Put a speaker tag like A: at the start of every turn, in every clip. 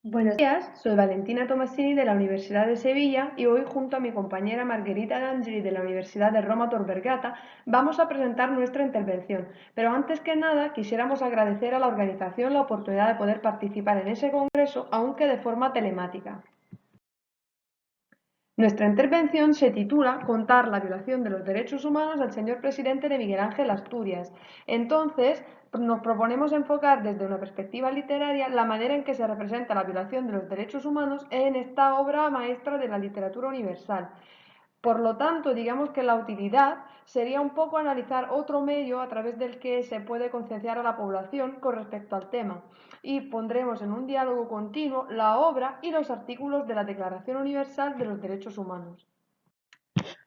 A: Buenos días, soy Valentina Tomasini de la Universidad de Sevilla y hoy junto a mi compañera Margherita D'Angeli de la Universidad de Roma Tor Vergata vamos a presentar nuestra intervención. Pero antes que nada quisiéramos agradecer a la organización la oportunidad de poder participar en ese congreso, aunque de forma telemática. Nuestra intervención se titula Contar la violación de los derechos humanos del señor presidente de Miguel Ángel Asturias. Entonces, nos proponemos enfocar desde una perspectiva literaria la manera en que se representa la violación de los derechos humanos en esta obra maestra de la literatura universal. Por lo tanto, digamos que la utilidad sería un poco analizar otro medio a través del que se puede concienciar a la población con respecto al tema y pondremos en un diálogo continuo la obra y los artículos de la Declaración Universal de los Derechos Humanos.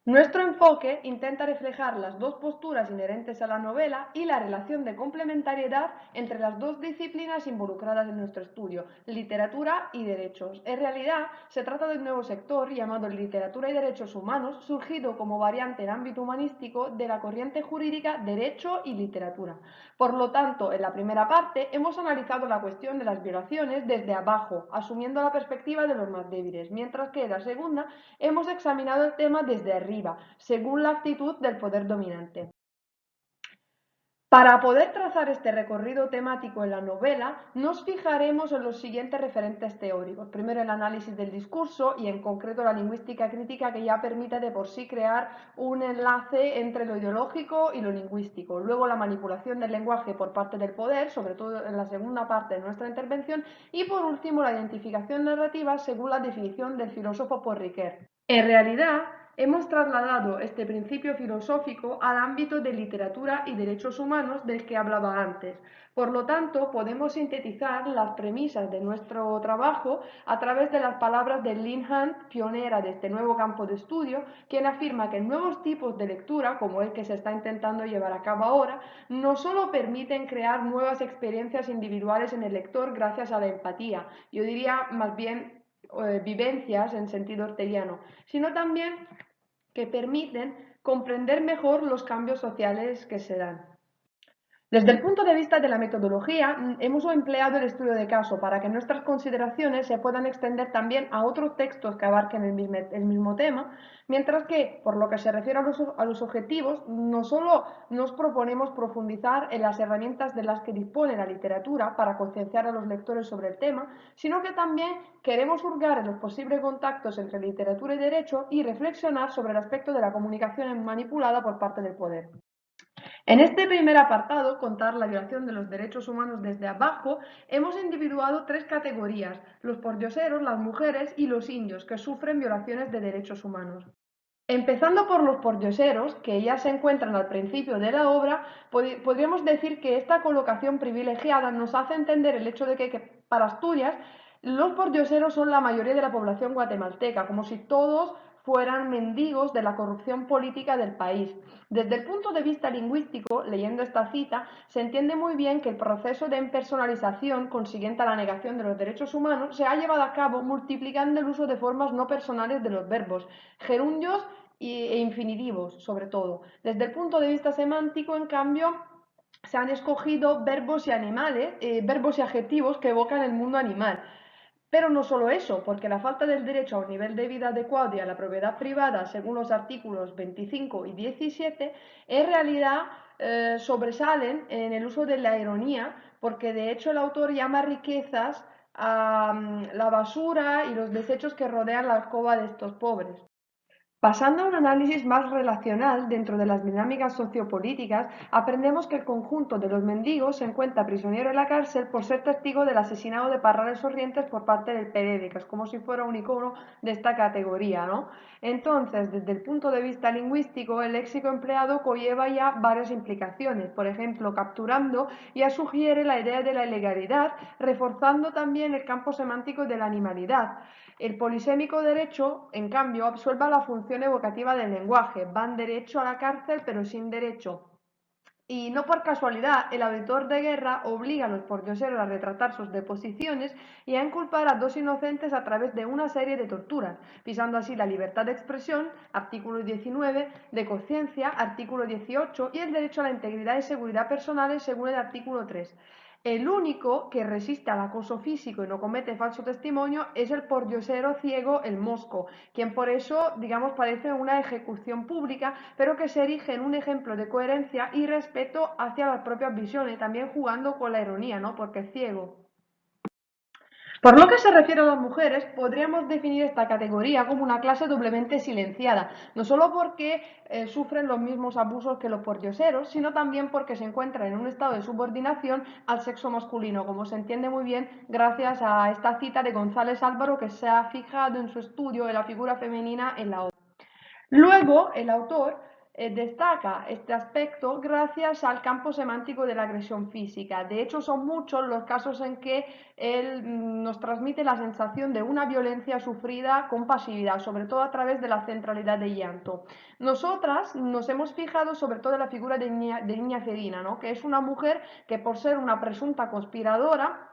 A: Nuestro enfoque intenta reflejar las dos posturas inherentes a la novela y la relación de complementariedad entre las dos disciplinas involucradas en nuestro estudio, literatura y derechos. En realidad, se trata de un nuevo sector llamado literatura y derechos humanos, surgido como variante en ámbito humanístico de la corriente jurídica derecho y literatura. Por lo tanto, en la primera parte hemos analizado la cuestión de las violaciones desde abajo, asumiendo la perspectiva de los más débiles, mientras que en la segunda hemos examinado el tema desde arriba, según la actitud del poder dominante. Para poder trazar este recorrido temático en la novela, nos fijaremos en los siguientes referentes teóricos. Primero, el análisis del discurso y, en concreto, la lingüística crítica, que ya permite de por sí crear un enlace entre lo ideológico y lo lingüístico. Luego, la manipulación del lenguaje por parte del poder, sobre todo en la segunda parte de nuestra intervención. Y, por último, la identificación narrativa según la definición del filósofo Paul Ricoeur. En realidad, hemos trasladado este principio filosófico al ámbito de literatura y derechos humanos del que hablaba antes. Por lo tanto, podemos sintetizar las premisas de nuestro trabajo a través de las palabras de Lynn Hunt, pionera de este nuevo campo de estudio, quien afirma que nuevos tipos de lectura, como el que se está intentando llevar a cabo ahora, no solo permiten crear nuevas experiencias individuales en el lector gracias a la empatía, yo diría más bien vivencias en sentido orteliano, sino también que permiten comprender mejor los cambios sociales que se dan. Desde el punto de vista de la metodología, hemos empleado el estudio de caso para que nuestras consideraciones se puedan extender también a otros textos que abarquen el mismo tema, mientras que, por lo que se refiere a los objetivos, no solo nos proponemos profundizar en las herramientas de las que dispone la literatura para concienciar a los lectores sobre el tema, sino que también queremos hurgar en los posibles contactos entre literatura y derecho y reflexionar sobre el aspecto de la comunicación manipulada por parte del poder. En este primer apartado, contar la violación de los derechos humanos desde abajo, hemos individuado tres categorías: los pordioseros, las mujeres y los indios, que sufren violaciones de derechos humanos. Empezando por los pordioseros, que ya se encuentran al principio de la obra, podríamos decir que esta colocación privilegiada nos hace entender el hecho de que para Asturias los pordioseros son la mayoría de la población guatemalteca, como si todos fueran mendigos de la corrupción política del país. Desde el punto de vista lingüístico, leyendo esta cita, se entiende muy bien que el proceso de impersonalización consiguiente a la negación de los derechos humanos se ha llevado a cabo multiplicando el uso de formas no personales de los verbos, gerundios e infinitivos, sobre todo. Desde el punto de vista semántico, en cambio, se han escogido verbos y animales, verbos y adjetivos que evocan el mundo animal. Pero no solo eso, porque la falta del derecho a un nivel de vida adecuado y a la propiedad privada, según los artículos 25 y 17, en realidad sobresalen en el uso de la ironía, porque de hecho el autor llama riquezas a la basura y los desechos que rodean la alcoba de estos pobres. Pasando a un análisis más relacional dentro de las dinámicas sociopolíticas, aprendemos que el conjunto de los mendigos se encuentra prisionero en la cárcel por ser testigo del asesinato de Parrales Sorrientes por parte del PDD, que es como si fuera un icono de esta categoría, ¿no? Entonces, desde el punto de vista lingüístico, el léxico empleado conlleva ya varias implicaciones. Por ejemplo, capturando ya sugiere la idea de la ilegalidad, reforzando también el campo semántico de la animalidad. El polisémico derecho, en cambio, absuelva la función evocativa del lenguaje. Van derecho a la cárcel, pero sin derecho. Y no por casualidad, el auditor de guerra obliga a los pordioseros a retratar sus deposiciones y a inculpar a dos inocentes a través de una serie de torturas, pisando así la libertad de expresión, artículo 19, de conciencia, artículo 18, y el derecho a la integridad y seguridad personales, según el artículo 3. El único que resiste al acoso físico y no comete falso testimonio es el pordiosero ciego, el Mosco, quien por eso, digamos, padece una ejecución pública, pero que se erige en un ejemplo de coherencia y respeto hacia las propias visiones, también jugando con la ironía, ¿no? Porque es ciego. Por lo que se refiere a las mujeres, podríamos definir esta categoría como una clase doblemente silenciada, no solo porque sufren los mismos abusos que los pordioseros, sino también porque se encuentran en un estado de subordinación al sexo masculino, como se entiende muy bien gracias a esta cita de González Álvaro, que se ha fijado en su estudio de la figura femenina en la obra. Luego, el autor destaca este aspecto gracias al campo semántico de la agresión física. De hecho, son muchos los casos en que él nos transmite la sensación de una violencia sufrida con pasividad, sobre todo a través de la centralidad de llanto. Nosotras nos hemos fijado sobre todo en la figura de Niña Fedina, ¿no? Que es una mujer que por ser una presunta conspiradora,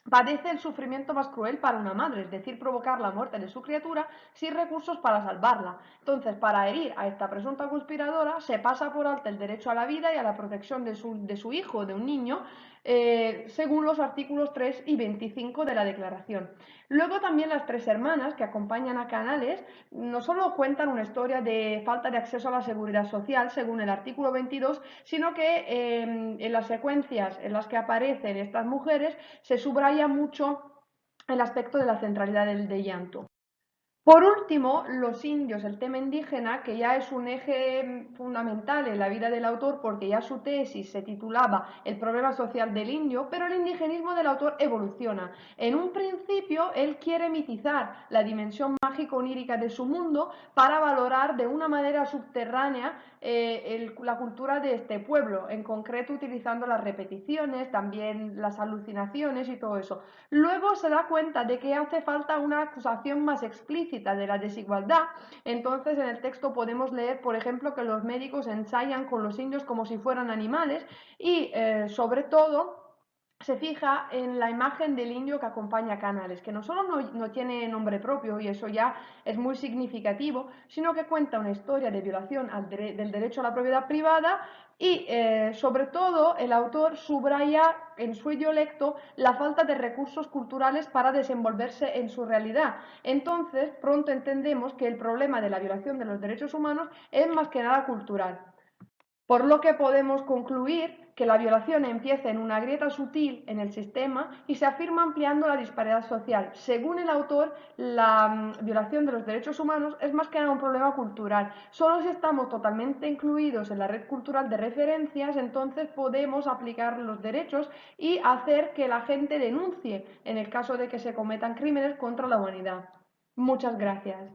A: padece el sufrimiento más cruel para una madre, es decir, provocar la muerte de su criatura sin recursos para salvarla. Entonces, para herir a esta presunta conspiradora, se pasa por alto el derecho a la vida y a la protección de su hijo, de un niño, según los artículos 3 y 25 de la Declaración. Luego también las tres hermanas que acompañan a Canales no solo cuentan una historia de falta de acceso a la seguridad social, según el artículo 22, sino que en las secuencias en las que aparecen estas mujeres se subraya mucho el aspecto de la centralidad del llanto. Por último, los indios, el tema indígena, que ya es un eje fundamental en la vida del autor porque ya su tesis se titulaba El problema social del indio, pero el indigenismo del autor evoluciona. En un principio, él quiere mitizar la dimensión mágico-onírica de su mundo para valorar de una manera subterránea la cultura de este pueblo, en concreto utilizando las repeticiones, también las alucinaciones y todo eso. Luego se da cuenta de que hace falta una acusación más explícita de la desigualdad. Entonces en el texto podemos leer, por ejemplo, que los médicos ensayan con los indios como si fueran animales y sobre todo se fija en la imagen del indio que acompaña a Canales, que no solo no tiene nombre propio, y eso ya es muy significativo, sino que cuenta una historia de violación del derecho a la propiedad privada y, sobre todo, el autor subraya en su idiolecto la falta de recursos culturales para desenvolverse en su realidad. Entonces, pronto entendemos que el problema de la violación de los derechos humanos es más que nada cultural. Por lo que podemos concluir que la violación empieza en una grieta sutil en el sistema y se afirma ampliando la disparidad social. Según el autor, la violación de los derechos humanos es más que nada un problema cultural. Solo si estamos totalmente incluidos en la red cultural de referencias, entonces podemos aplicar los derechos y hacer que la gente denuncie en el caso de que se cometan crímenes contra la humanidad. Muchas gracias.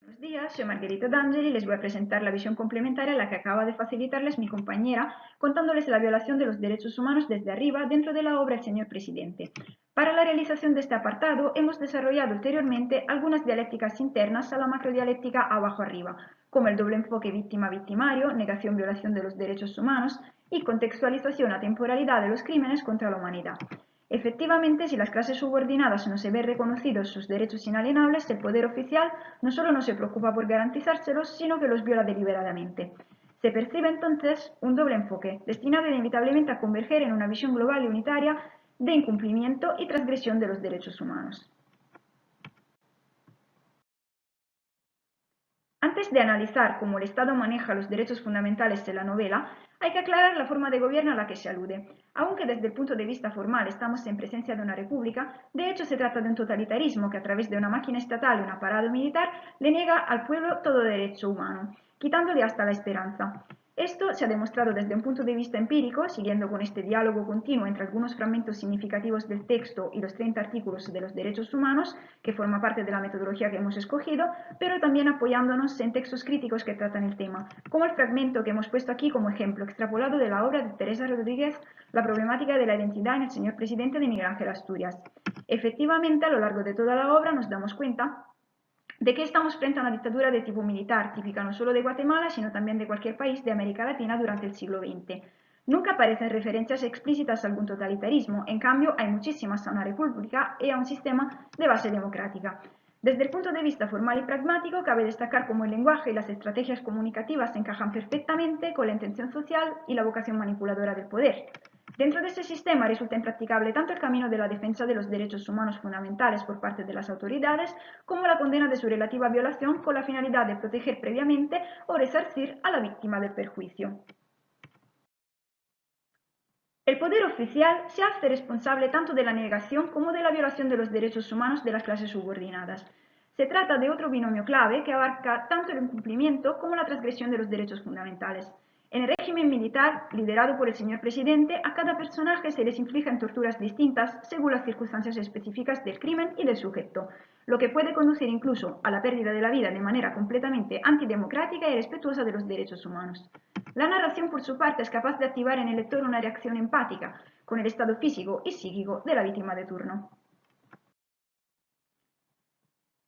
B: Buenos días, soy Margarita D'Angeli y les voy a presentar la visión complementaria a la que acaba de facilitarles mi compañera, contándoles la violación de los derechos humanos desde arriba dentro de la obra El Señor Presidente. Para la realización de este apartado hemos desarrollado ulteriormente algunas dialécticas internas a la macrodialéctica abajo-arriba, como el doble enfoque víctima-victimario, negación-violación de los derechos humanos y contextualización a temporalidad de los crímenes contra la humanidad. Efectivamente, si las clases subordinadas no se ven reconocidos sus derechos inalienables, el poder oficial no solo no se preocupa por garantizárselos, sino que los viola deliberadamente. Se percibe entonces un doble enfoque, destinado inevitablemente a converger en una visión global y unitaria de incumplimiento y transgresión de los derechos humanos. Antes de analizar cómo el Estado maneja los derechos fundamentales en la novela, hay que aclarar la forma de gobierno a la que se alude. Aunque desde el punto de vista formal estamos en presencia de una república, de hecho se trata de un totalitarismo que a través de una máquina estatal y un aparato militar le niega al pueblo todo derecho humano, quitándole hasta la esperanza. Esto se ha demostrado desde un punto de vista empírico, siguiendo con este diálogo continuo entre algunos fragmentos significativos del texto y los 30 artículos de los derechos humanos, que forma parte de la metodología que hemos escogido, pero también apoyándonos en textos críticos que tratan el tema, como el fragmento que hemos puesto aquí como ejemplo, extrapolado de la obra de Teresa Rodríguez, La problemática de la identidad en el señor presidente de Miguel Ángel Asturias. Efectivamente, a lo largo de toda la obra nos damos cuenta de que estamos frente a una dictadura de tipo militar, típica no solo de Guatemala, sino también de cualquier país de América Latina durante el siglo XX. Nunca aparecen referencias explícitas a algún totalitarismo, en cambio hay muchísimas a una república y a un sistema de base democrática. Desde el punto de vista formal y pragmático, cabe destacar cómo el lenguaje y las estrategias comunicativas encajan perfectamente con la intención social y la vocación manipuladora del poder. Dentro de este sistema resulta impracticable tanto el camino de la defensa de los derechos humanos fundamentales por parte de las autoridades como la condena de su relativa violación con la finalidad de proteger previamente o resarcir a la víctima del perjuicio. El poder oficial se hace responsable tanto de la negación como de la violación de los derechos humanos de las clases subordinadas. Se trata de otro binomio clave que abarca tanto el incumplimiento como la transgresión de los derechos fundamentales. En el régimen militar, liderado por el señor presidente, a cada personaje se les infligen torturas distintas según las circunstancias específicas del crimen y del sujeto, lo que puede conducir incluso a la pérdida de la vida de manera completamente antidemocrática y respetuosa de los derechos humanos. La narración, por su parte, es capaz de activar en el lector una reacción empática con el estado físico y psíquico de la víctima de turno.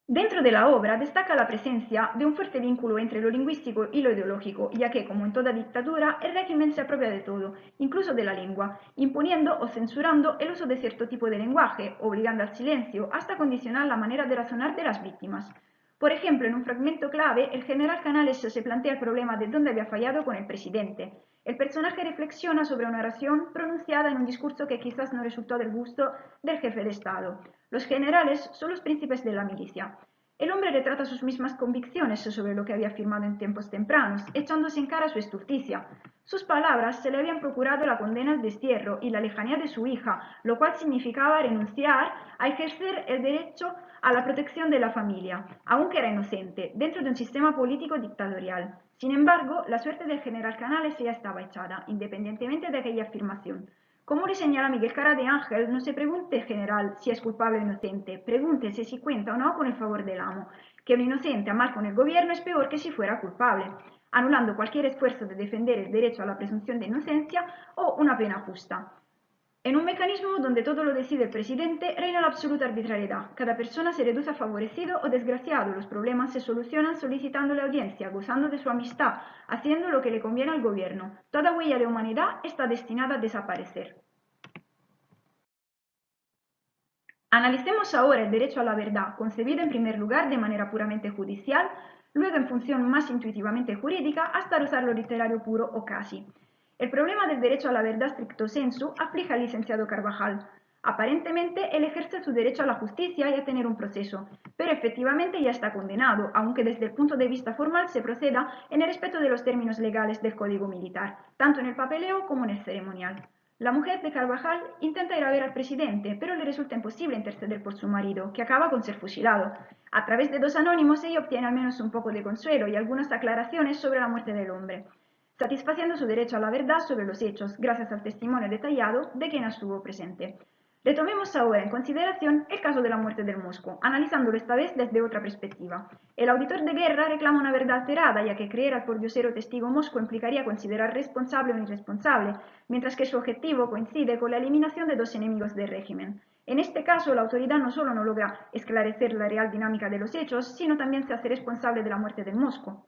B: Dentro de la obra destaca la presencia de un fuerte vínculo entre lo lingüístico y lo ideológico, ya que, como en toda dictadura, el régimen se apropia de todo, incluso de la lengua, imponiendo o censurando el uso de cierto tipo de lenguaje, obligando al silencio, hasta condicionar la manera de razonar de las víctimas. Por ejemplo, en un fragmento clave, el general Canales se plantea el problema de dónde había fallado con el presidente. El personaje reflexiona sobre una oración pronunciada en un discurso que quizás no resultó del gusto del jefe de Estado. Los generales son los príncipes de la milicia. El hombre retrata sus mismas convicciones sobre lo que había afirmado en tiempos tempranos, echándose en cara su estulticia. Sus palabras se le habían procurado la condena al destierro y la lejanía de su hija, lo cual significaba renunciar a ejercer el derecho a la protección de la familia, aunque era inocente, dentro de un sistema político dictatorial. Sin embargo, la suerte del general Canales ya estaba echada, independientemente de aquella afirmación. Como le señala Miguel Cara de Ángel, no se pregunte, general, si es culpable o inocente, pregúntese si cuenta o no con el favor del amo, que un inocente a mal con el gobierno es peor que si fuera culpable, anulando cualquier esfuerzo de defender el derecho a la presunción de inocencia o una pena justa. En un mecanismo donde todo lo decide el presidente, reina la absoluta arbitrariedad. Cada persona se reduce a favorecido o desgraciado. Los problemas se solucionan solicitándole audiencia, gozando de su amistad, haciendo lo que le conviene al gobierno. Toda huella de humanidad está destinada a desaparecer. Analicemos ahora el derecho a la verdad, concebido en primer lugar de manera puramente judicial, luego en función más intuitivamente jurídica, hasta rozar lo literario puro o casi. El problema del derecho a la verdad stricto sensu aflige al licenciado Carvajal. Aparentemente, él ejerce su derecho a la justicia y a tener un proceso, pero efectivamente ya está condenado, aunque desde el punto de vista formal se proceda en el respeto de los términos legales del Código Militar, tanto en el papeleo como en el ceremonial. La mujer de Carvajal intenta ir a ver al presidente, pero le resulta imposible interceder por su marido, que acaba con ser fusilado. A través de dos anónimos ella obtiene al menos un poco de consuelo y algunas aclaraciones sobre la muerte del hombre, satisfaciendo su derecho a la verdad sobre los hechos, gracias al testimonio detallado de quien estuvo presente. Retomemos ahora en consideración el caso de la muerte del Mosco, analizándolo esta vez desde otra perspectiva. El auditor de guerra reclama una verdad alterada, ya que creer al pordiosero testigo Mosco implicaría considerar responsable o irresponsable, mientras que su objetivo coincide con la eliminación de dos enemigos del régimen. En este caso, la autoridad no solo no logra esclarecer la real dinámica de los hechos, sino también se hace responsable de la muerte del Mosco.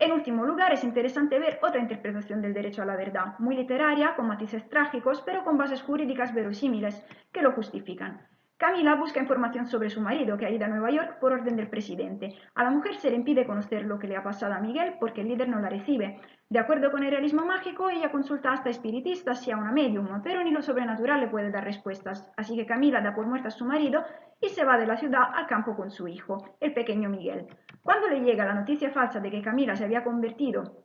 B: En último lugar, es interesante ver otra interpretación del derecho a la verdad, muy literaria, con matices trágicos, pero con bases jurídicas verosímiles que lo justifican. Camila busca información sobre su marido, que ha ido a Nueva York por orden del presidente. A la mujer se le impide conocer lo que le ha pasado a Miguel porque el líder no la recibe. De acuerdo con el realismo mágico, ella consulta hasta espiritistas y a una medium, pero ni lo sobrenatural le puede dar respuestas. Así que Camila da por muerta a su marido y se va de la ciudad al campo con su hijo, el pequeño Miguel. Cuando le llega la noticia falsa de que Camila se había convertido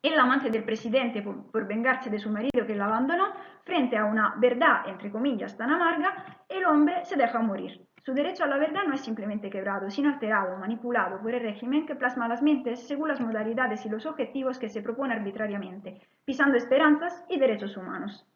B: en la amante del presidente por vengarse de su marido que la abandonó, frente a una verdad, entre comillas, tan amarga, el hombre se deja morir. Su derecho a la verdad no es simplemente quebrado, sino alterado, manipulado por el régimen que plasma las mentes según las modalidades y los objetivos que se propone arbitrariamente, pisando esperanzas y derechos humanos.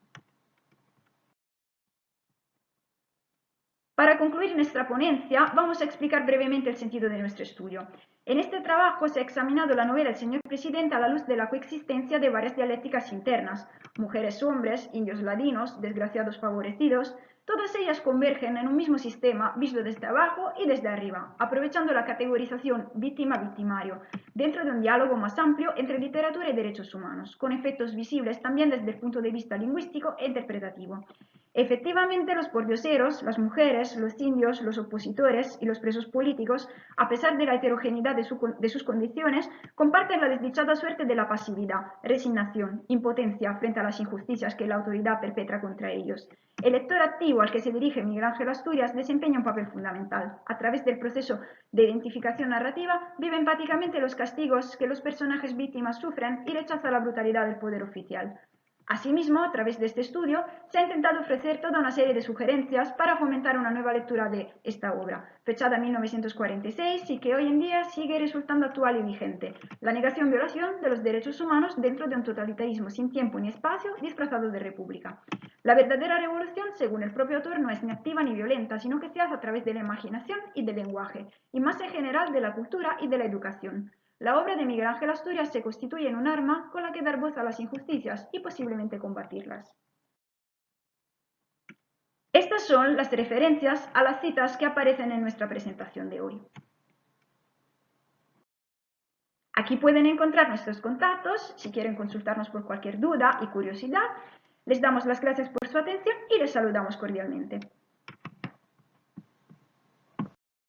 B: Para concluir nuestra ponencia, vamos a explicar brevemente el sentido de nuestro estudio. En este trabajo se ha examinado la novela El señor presidente a la luz de la coexistencia de varias dialécticas internas, mujeres-hombres, indios ladinos, desgraciados favorecidos, Todas ellas convergen en un mismo sistema visto desde abajo y desde arriba, aprovechando la categorización víctima-victimario, dentro de un diálogo más amplio entre literatura y derechos humanos, con efectos visibles también desde el punto de vista lingüístico e interpretativo. Efectivamente, los pordioseros, las mujeres, los indios, los opositores y los presos políticos, a pesar de la heterogeneidad de sus condiciones, comparten la desdichada suerte de la pasividad, resignación, impotencia frente a las injusticias que la autoridad perpetra contra ellos. El lector activo al que se dirige Miguel Ángel Asturias desempeña un papel fundamental. A través del proceso de identificación narrativa, vive empáticamente los castigos que los personajes víctimas sufren y rechaza la brutalidad del poder oficial. Asimismo, a través de este estudio, se ha intentado ofrecer toda una serie de sugerencias para fomentar una nueva lectura de esta obra, fechada en 1946 y que hoy en día sigue resultando actual y vigente: la negación-violación de los derechos humanos dentro de un totalitarismo sin tiempo ni espacio disfrazado de república. La verdadera revolución, según el propio autor, no es ni activa ni violenta, sino que se hace a través de la imaginación y del lenguaje, y más en general de la cultura y de la educación. La obra de Miguel Ángel Asturias se constituye en un arma con la que dar voz a las injusticias y posiblemente combatirlas. Estas son las referencias a las citas que aparecen en nuestra presentación de hoy. Aquí pueden encontrar nuestros contactos si quieren consultarnos por cualquier duda y curiosidad. Les damos las gracias por su atención y les saludamos cordialmente.